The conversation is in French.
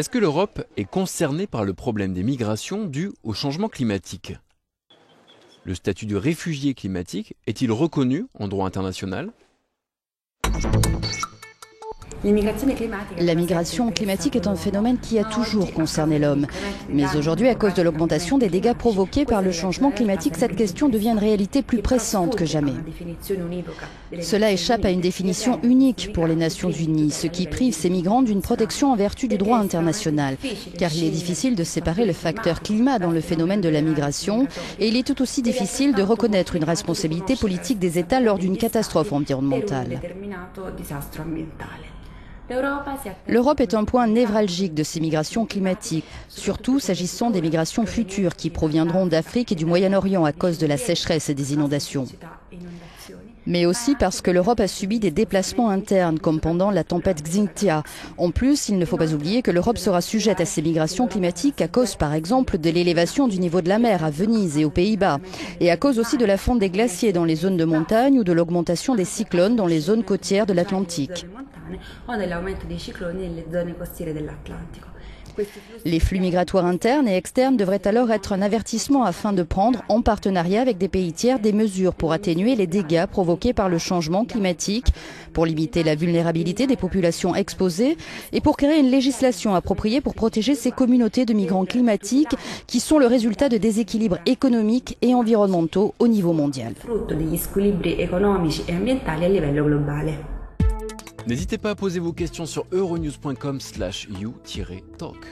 Est-ce que l'Europe est concernée par le problème des migrations dues au changement climatique? Le statut de réfugié climatique est-il reconnu en droit international? La migration climatique est un phénomène qui a toujours concerné l'homme. Mais aujourd'hui, à cause de l'augmentation des dégâts provoqués par le changement climatique, cette question devient une réalité plus pressante que jamais. Cela échappe à une définition unique pour les Nations Unies, ce qui prive ces migrants d'une protection en vertu du droit international. Car il est difficile de séparer le facteur climat dans le phénomène de la migration, et il est tout aussi difficile de reconnaître une responsabilité politique des États lors d'une catastrophe environnementale. L'Europe est un point névralgique de ces migrations climatiques, surtout s'agissant des migrations futures qui proviendront d'Afrique et du Moyen-Orient à cause de la sécheresse et des inondations. Mais aussi parce que l'Europe a subi des déplacements internes, comme pendant la tempête Xynthia. En plus, il ne faut pas oublier que l'Europe sera sujette à ces migrations climatiques à cause, par exemple, de l'élévation du niveau de la mer à Venise et aux Pays-Bas, et à cause aussi de la fonte des glaciers dans les zones de montagne ou de l'augmentation des cyclones dans les zones côtières de l'Atlantique. Les flux migratoires internes et externes devraient alors être un avertissement afin de prendre, en partenariat avec des pays tiers, des mesures pour atténuer les dégâts provoqués par le changement climatique, pour limiter la vulnérabilité des populations exposées et pour créer une législation appropriée pour protéger ces communautés de migrants climatiques qui sont le résultat de déséquilibres économiques et environnementaux au niveau mondial. N'hésitez pas à poser vos questions sur euronews.com/you-talk.